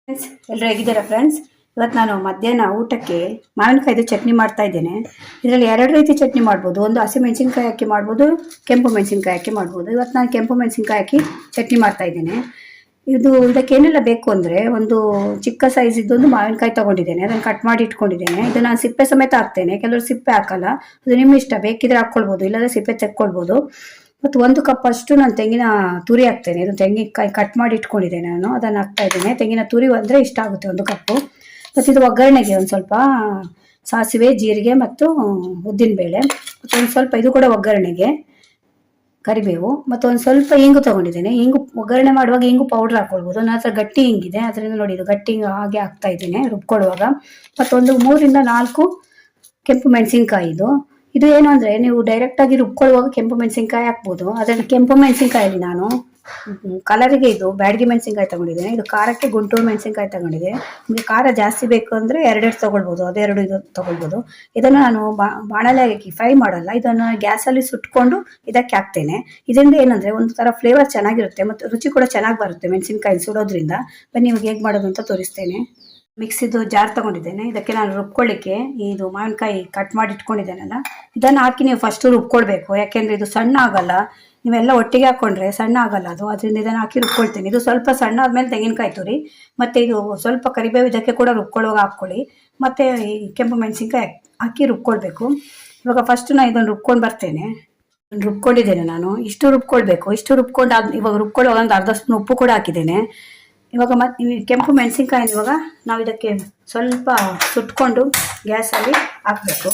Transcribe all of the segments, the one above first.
Friends ಎಲ್ಲರೂ ಹೇಗಿದ್ದೀರಾ friends? ಇವತ್ತು ನಾನು ಮಧ್ಯಾಹ್ನ ಊಟಕ್ಕೆ ಮಾವಿನಕಾಯ್ದು ಚಟ್ನಿ ಮಾಡ್ತಾ ಇದ್ದೇನೆ. ಇದರಲ್ಲಿ ಎರಡು ರೀತಿ ಚಟ್ನಿ ಮಾಡ್ಬೋದು. ಒಂದು ಹಸಿಮೆಣಸಿನ್ಕಾಯಿ ಹಾಕಿ ಮಾಡ್ಬೋದು, ಕೆಂಪು ಮೆಣಸಿನ್ಕಾಯಿ ಹಾಕಿ ಮಾಡ್ಬೋದು. ಇವತ್ತು ನಾನು ಕೆಂಪು ಮೆಣಸಿನ್ಕಾಯಿ ಹಾಕಿ ಚಟ್ನಿ ಮಾಡ್ತಾ ಇದ್ದೇನೆ. ಇದಕ್ಕೆ ಏನೆಲ್ಲ ಬೇಕು ಅಂದರೆ, ಒಂದು ಚಿಕ್ಕ ಸೈಜ್ ಇದ್ದೊಂದು ಮಾವಿನಕಾಯಿ ತೊಗೊಂಡಿದ್ದೇನೆ, ಅದನ್ನು ಕಟ್ ಮಾಡಿ ಇಟ್ಕೊಂಡಿದ್ದೇನೆ. ಇದು ನಾನು ಸಿಪ್ಪೆ ಸಮೇತ ಹಾಕ್ತೇನೆ, ಕೆಲವರು ಸಿಪ್ಪೆ ಹಾಕಲ್ಲ, ಅದು ನಿಮ್ಮ ಇಷ್ಟ. ಬೇಕಿದ್ರೆ ಹಾಕ್ಕೊಳ್ಬೋದು, ಇಲ್ಲಾಂದರೆ ಸಿಪ್ಪೆ ತೆಕ್ಕೊಳ್ಬೋದು. ಮತ್ತು 1 ಕಪ್ ಅಷ್ಟು ನಾನು ತೆಂಗಿನ ತುರಿ ಹಾಕ್ತೇನೆ. ಇದು ತೆಂಗಿನಕಾಯಿ ಕಟ್ ಮಾಡಿ ಇಟ್ಕೊಂಡಿದ್ದೇನೆ, ನಾನು ಅದನ್ನು ಹಾಕ್ತಾ ಇದ್ದೇನೆ. ತೆಂಗಿನ ತುರಿ ಅಂದರೆ ಇಷ್ಟ ಆಗುತ್ತೆ 1 ಕಪ್ಪು. ಮತ್ತು ಇದು ಒಗ್ಗರಣೆಗೆ ಒಂದು ಸ್ವಲ್ಪ ಸಾಸಿವೆ, ಜೀರಿಗೆ ಮತ್ತು ಉದ್ದಿನಬೇಳೆ, ಮತ್ತು ಒಂದು ಸ್ವಲ್ಪ ಇದು ಕೂಡ ಒಗ್ಗರಣೆಗೆ ಕರಿಬೇವು, ಮತ್ತು ಒಂದು ಸ್ವಲ್ಪ ಇಂಗು ತೊಗೊಂಡಿದ್ದೇನೆ. ಇಂಗು ಒಗ್ಗರಣೆ ಮಾಡುವಾಗ ಇಂಗು ಪೌಡ್ರ್ ಹಾಕ್ಕೊಳ್ಬೋದು. ನನ್ನ ಹತ್ರ ಗಟ್ಟಿ ಇಂಗಿದೆ, ಅದರಿಂದ ನೋಡಿ ಇದು ಗಟ್ಟಿ ಇಂಗು ಹಾಗೆ ಹಾಕ್ತಾ ಇದ್ದೇನೆ ರುಬ್ಕೊಳ್ಳುವಾಗ. ಮತ್ತೊಂದು 3 ರಿಂದ 4 ಕೆಂಪು ಮೆಣಸಿನ್ಕಾಯಿ. ಇದು ಏನು ಅಂದರೆ, ನೀವು ಡೈರೆಕ್ಟಾಗಿ ರುಬ್ಕೊಳ್ಳುವಾಗ ಕೆಂಪು ಮೆಣಸಿನ್ಕಾಯಿ ಹಾಕ್ಬೋದು. ಅದನ್ನು ಕೆಂಪು ಮೆಣಸಿನ್ಕಾಯಲ್ಲಿ ನಾನು ಕಲರಿಗೆ ಇದು ಬ್ಯಾಡಗಿ ಮೆಣಸಿನ್ಕಾಯಿ ತಗೊಂಡಿದ್ದೇನೆ. ಇದು ಖಾರಕ್ಕೆ ಗುಂಟೂರು ಮೆಣಸಿನ್ಕಾಯಿ ತಗೊಂಡಿದ್ದೆ. ನಿಮಗೆ ಖಾರ ಜಾಸ್ತಿ ಬೇಕು ಅಂದರೆ 2 ತೊಗೊಳ್ಬೋದು, ಅದೆರಡು ಇದು ತೊಗೊಳ್ಬೋದು. ಇದನ್ನು ನಾನು ಬಾಣಲೆ ಹಾಕಿ ಫ್ರೈ ಮಾಡಲ್ಲ, ಇದನ್ನು ಗ್ಯಾಸಲ್ಲಿ ಸುಟ್ಕೊಂಡು ಇದಕ್ಕೆ ಹಾಕ್ತೇನೆ. ಇದರಿಂದ ಏನಂದರೆ ಒಂದು ಥರ ಫ್ಲೇವರ್ ಚೆನ್ನಾಗಿರುತ್ತೆ ಮತ್ತು ರುಚಿ ಕೂಡ ಚೆನ್ನಾಗಿ ಬರುತ್ತೆ ಮೆಣಸಿನ್ಕಾಯಿ ಸುಡೋದ್ರಿಂದ. ಬನ್ನಿ ಇವಾಗ ಹೇಗೆ ಮಾಡೋದು ಅಂತ ತೋರಿಸ್ತೇನೆ. ಮಿಕ್ಸಿದು ಜಾರ್ ತೊಗೊಂಡಿದ್ದೇನೆ. ಇದಕ್ಕೆ ನಾನು ರುಬ್ಕೊಳ್ಳಿಕ್ಕೆ ಇದು ಮಾವಿನಕಾಯಿ ಕಟ್ ಮಾಡಿ ಇಟ್ಕೊಂಡಿದ್ದೇನಲ್ಲ, ಇದನ್ನು ಹಾಕಿ ನೀವು ಫಸ್ಟು ರುಬ್ಕೊಳ್ಬೇಕು. ಯಾಕೆಂದರೆ ಇದು ಸಣ್ಣ ಆಗಲ್ಲ, ನೀವೆಲ್ಲ ಒಟ್ಟಿಗೆ ಹಾಕ್ಕೊಂಡ್ರೆ ಸಣ್ಣ ಆಗಲ್ಲ ಅದು. ಅದರಿಂದ ಇದನ್ನು ಹಾಕಿ ರುಬ್ಕೊಳ್ತೀನಿ. ಇದು ಸ್ವಲ್ಪ ಸಣ್ಣ ಆದಮೇಲೆ ತೆಂಗಿನಕಾಯಿ ತುರಿ, ಮತ್ತು ಇದು ಸ್ವಲ್ಪ ಕರಿಬೇವು ಇದಕ್ಕೆ ಕೂಡ ರುಬ್ಕೊಳ್ಳುವಾಗ ಹಾಕ್ಕೊಳ್ಳಿ. ಮತ್ತು ಈ ಕೆಂಪು ಮೆಣಸಿನ್ಕಾಯಿ ಹಾಕಿ ರುಬ್ಕೊಳ್ಬೇಕು. ಇವಾಗ ಫಸ್ಟು ನಾನು ಇದನ್ನು ರುಬ್ಕೊಂಡು ಬರ್ತೇನೆ. ರುಬ್ಕೊಂಡಿದ್ದೇನೆ ನಾನು. ಇಷ್ಟು ರುಬ್ಕೊಳ್ಬೇಕು. ಇಷ್ಟು ರುಬ್ಕೊಂಡು ಇವಾಗ ರುಬ್ಕೊಳ್ಳುವಾಗ ಒಂದು ಅರ್ಧ ಸ್ಪೂನ್ ಉಪ್ಪು ಕೂಡ ಹಾಕಿದ್ದೇನೆ. ಇವಾಗ ಮತ್ತೆ ಕೆಂಪು ಮೆಣಸಿನ್ಕಾಯಿ ಇವಾಗ ನಾವು ಇದಕ್ಕೆ ಸ್ವಲ್ಪ ಸುಟ್ಕೊಂಡು ಗ್ಯಾಸಲ್ಲಿ ಹಾಕಬೇಕು.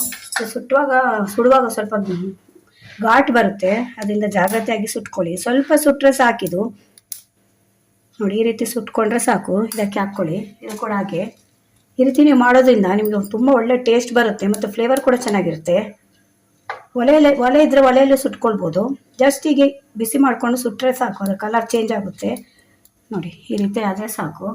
ಸುಡುವಾಗ ಸ್ವಲ್ಪ ಘಾಟ್ ಬರುತ್ತೆ, ಅದರಿಂದ ಜಾಗ್ರತೆಯಾಗಿ ಸುಟ್ಕೊಳ್ಳಿ. ಸ್ವಲ್ಪ ಸುಟ್ಟರೆ ಸಾಕಿದು ನೋಡಿ, ಈ ರೀತಿ ಸುಟ್ಕೊಂಡ್ರೆ ಸಾಕು. ಇದಕ್ಕೆ ಹಾಕ್ಕೊಳ್ಳಿ. ಇದು ಕೂಡ ಹಾಗೆ ಈ ರೀತಿ ನೀವು ಮಾಡೋದ್ರಿಂದ ನಿಮಗೆ ತುಂಬ ಒಳ್ಳೆ ಟೇಸ್ಟ್ ಬರುತ್ತೆ ಮತ್ತು ಫ್ಲೇವರ್ ಕೂಡ ಚೆನ್ನಾಗಿರುತ್ತೆ. ಒಲೆ ಇದ್ದರೆ ಒಲೆಯಲ್ಲೂ ಸುಟ್ಕೊಳ್ಬೋದು. ಜಸ್ಟ್ ಹೀಗೆ ಬಿಸಿ ಮಾಡಿಕೊಂಡು ಸುಟ್ಟರೆ ಸಾಕು, ಅದರ ಕಲರ್ ಚೇಂಜ್ ಆಗುತ್ತೆ ನೋಡಿ. ಈ ರೀತಿ ಆದರೆ ಸಾಕು.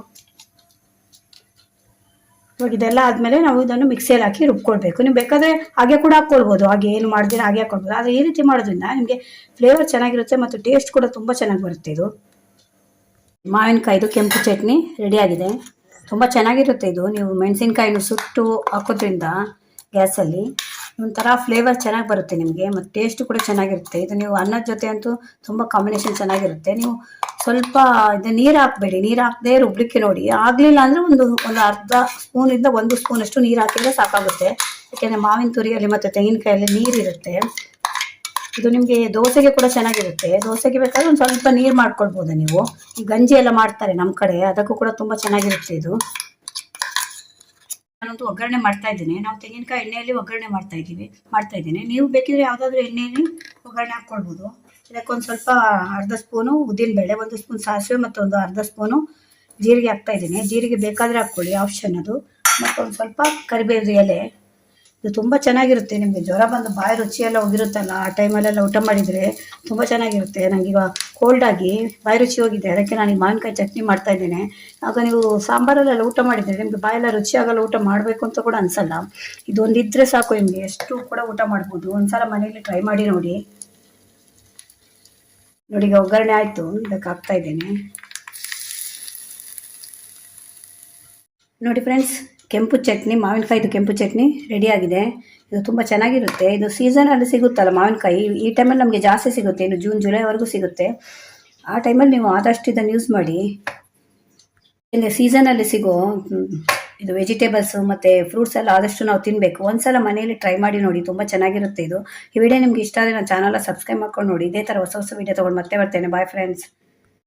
ಇವಾಗ ಇದೆಲ್ಲ ಆದಮೇಲೆ ನಾವು ಇದನ್ನು ಮಿಕ್ಸಿಯಲ್ಲಿ ಹಾಕಿ ರುಬ್ಕೊಳ್ಬೇಕು. ನೀವು ಬೇಕಾದರೆ ಹಾಗೆ ಕೂಡ ಹಾಕ್ಕೊಳ್ಬೋದು, ಹಾಗೆ ಏನು ಮಾಡಿದ್ರೆ ಹಾಗೆ ಹಾಕ್ಕೊಳ್ಬೋದು. ಆದರೆ ಈ ರೀತಿ ಮಾಡೋದ್ರಿಂದ ನಿಮಗೆ ಫ್ಲೇವರ್ ಚೆನ್ನಾಗಿರುತ್ತೆ ಮತ್ತು ಟೇಸ್ಟ್ ಕೂಡ ತುಂಬ ಚೆನ್ನಾಗಿ ಬರುತ್ತೆ. ಇದು ಮಾವಿನಕಾಯಿದು ಕೆಂಪು ಚಟ್ನಿ ರೆಡಿಯಾಗಿದೆ. ತುಂಬ ಚೆನ್ನಾಗಿರುತ್ತೆ ಇದು. ನೀವು ಮೆಣಸಿನ್ಕಾಯಿನ ಸುಟ್ಟು ಹಾಕೋದ್ರಿಂದ ಗ್ಯಾಸಲ್ಲಿ ಒಂಥರ ಫ್ಲೇವರ್ ಚೆನ್ನಾಗಿ ಬರುತ್ತೆ ನಿಮಗೆ, ಮತ್ತು ಟೇಸ್ಟ್ ಕೂಡ ಚೆನ್ನಾಗಿರುತ್ತೆ. ಇದು ನೀವು ಅನ್ನದ ಜೊತೆ ಅಂತೂ ತುಂಬ ಕಾಂಬಿನೇಷನ್ ಚೆನ್ನಾಗಿರುತ್ತೆ. ನೀವು ಸ್ವಲ್ಪ ಇದು ನೀರು ಹಾಕಬೇಡಿ, ನೀರು ಹಾಕದೆ ರುಬ್ಲಿಕ್ಕೆ ನೋಡಿ. ಆಗಲಿಲ್ಲ ಅಂದರೆ ಒಂದು ಅರ್ಧ ಸ್ಪೂನಿಂದ 1 ಸ್ಪೂನಷ್ಟು ನೀರು ಹಾಕಿದರೆ ಸಾಕಾಗುತ್ತೆ. ಯಾಕೆಂದರೆ ಮಾವಿನ ತುರಿಯಲ್ಲಿ ಮತ್ತು ತೆಂಗಿನಕಾಯಲ್ಲಿ ನೀರಿರುತ್ತೆ. ಇದು ನಿಮಗೆ ದೋಸೆಗೆ ಕೂಡ ಚೆನ್ನಾಗಿರುತ್ತೆ. ದೋಸೆಗೆ ಬೇಕಾದ್ರೆ ಒಂದು ಸ್ವಲ್ಪ ನೀರು ಮಾಡ್ಕೊಳ್ಬೋದು ನೀವು. ಈ ಗಂಜಿ ಎಲ್ಲ ಮಾಡ್ತಾರೆ ನಮ್ಮ ಕಡೆ, ಅದಕ್ಕೂ ಕೂಡ ತುಂಬ ಚೆನ್ನಾಗಿರುತ್ತೆ ಇದು. ನಾನಂತೂ ಒಗ್ಗರಣೆ ಮಾಡ್ತಾ ಇದ್ದೇನೆ. ನಾವು ತೆಂಗಿನಕಾಯಿ ಎಣ್ಣೆಯಲ್ಲಿ ಒಗ್ಗರಣೆ ಮಾಡ್ತಾ ಇದ್ದೇನೆ. ನೀವು ಬೇಕಿದ್ರೆ ಯಾವುದಾದ್ರೂ ಎಣ್ಣೆಯಲ್ಲಿ ಒಗ್ಗರಣೆ ಹಾಕ್ಕೊಳ್ಬೋದು. ಇದಕ್ಕೊಂದು ಸ್ವಲ್ಪ ಅರ್ಧ ಸ್ಪೂನು ಉದ್ದಿನಬೇಳೆ, 1 ಸ್ಪೂನ್ ಸಾಸಿವೆ ಮತ್ತು ಒಂದು ಅರ್ಧ ಸ್ಪೂನು ಜೀರಿಗೆ ಹಾಕ್ತಾ ಇದ್ದೀನಿ. ಜೀರಿಗೆ ಬೇಕಾದರೆ ಹಾಕ್ಕೊಳ್ಳಿ, ಆಪ್ಷನ್ ಅದು. ಮತ್ತು ಒಂದು ಸ್ವಲ್ಪ ಕರಿಬೇವು ಎಲೆ. ಇದು ತುಂಬ ಚೆನ್ನಾಗಿರುತ್ತೆ. ನಿಮಗೆ ಜ್ವರ ಬಂದು ಬಾಯಿ ರುಚಿಯೆಲ್ಲ ಹೋಗಿರುತ್ತಲ್ಲ, ಆ ಟೈಮಲ್ಲೆಲ್ಲ ಊಟ ಮಾಡಿದರೆ ತುಂಬ ಚೆನ್ನಾಗಿರುತ್ತೆ. ನನಗೀಗ ಕೋಲ್ಡಾಗಿ ಬಾಯಿ ರುಚಿ ಹೋಗಿದೆ, ಅದಕ್ಕೆ ನಾನು ಈ ಮಾವಿನಕಾಯಿ ಚಟ್ನಿ ಮಾಡ್ತಾ ಇದ್ದೇನೆ. ಆಗ ನೀವು ಸಾಂಬಾರಲ್ಲೆಲ್ಲ ಊಟ ಮಾಡಿದರೆ ನಿಮಗೆ ಬಾಯೆಲ್ಲ ರುಚಿ ಆಗಲ್ಲ, ಊಟ ಮಾಡಬೇಕು ಅಂತ ಕೂಡ ಅನಿಸಲ್ಲ. ಇದೊಂದಿದ್ದರೆ ಸಾಕು, ನಿಮಗೆ ಎಷ್ಟು ಕೂಡ ಊಟ ಮಾಡ್ಬೋದು. ಒಂದ್ಸಲ ಮನೆಯಲ್ಲಿ ಟ್ರೈ ಮಾಡಿ ನೋಡಿ. ನೋಡಿ ಈಗ ಒಗ್ಗರಣೆ ಆಯಿತು, ಇದಕ್ಕೆ ಹಾಕ್ತಾ ಇದ್ದೇನೆ. ನೋಡಿ ಫ್ರೆಂಡ್ಸ್, ಕೆಂಪು ಚಟ್ನಿ, ಮಾವಿನಕಾಯಿದು ಕೆಂಪು ಚಟ್ನಿ ರೆಡಿಯಾಗಿದೆ. ಇದು ತುಂಬ ಚೆನ್ನಾಗಿರುತ್ತೆ. ಇದು ಸೀಸನಲ್ಲಿ ಸಿಗುತ್ತಲ್ಲ ಮಾವಿನಕಾಯಿ, ಈ ಟೈಮಲ್ಲಿ ನಮಗೆ ಜಾಸ್ತಿ ಸಿಗುತ್ತೆ. ಇನ್ನು ಜೂನ್ ಜುಲೈವರೆಗೂ ಸಿಗುತ್ತೆ. ಆ ಟೈಮಲ್ಲಿ ನೀವು ಆದಷ್ಟು ಇದನ್ನು ಯೂಸ್ ಮಾಡಿ. ಇನ್ನು ಸೀಸನಲ್ಲಿ ಸಿಗೋ ಇದು ವೆಜಿಟೇಬಲ್ಸು ಮತ್ತು ಫ್ರೂಟ್ಸ್ ಎಲ್ಲ ಆದಷ್ಟು ನಾವು ತಿನ್ನಬೇಕು. ಒಂದ್ಸಲ ಮನೆಯಲ್ಲಿ ಟ್ರೈ ಮಾಡಿ ನೋಡಿ, ತುಂಬ ಚೆನ್ನಾಗಿರುತ್ತೆ ಇದು. ಈ ವಿಡಿಯೋ ನಿಮ್ಗೆ ಇಷ್ಟ ಆದರೆ ನನ್ನ ಚಾನಲ್ ಸಬ್ಸ್ಕ್ರೈಬ್ ಮಾಡ್ಕೊಂಡು ನೋಡಿ. ಇದೇ ಥರ ಹೊಸ ವಿಡಿಯೋ ತೊಗೊಂಡು ಮತ್ತೆ ಬರ್ತೇನೆ. Bye friends.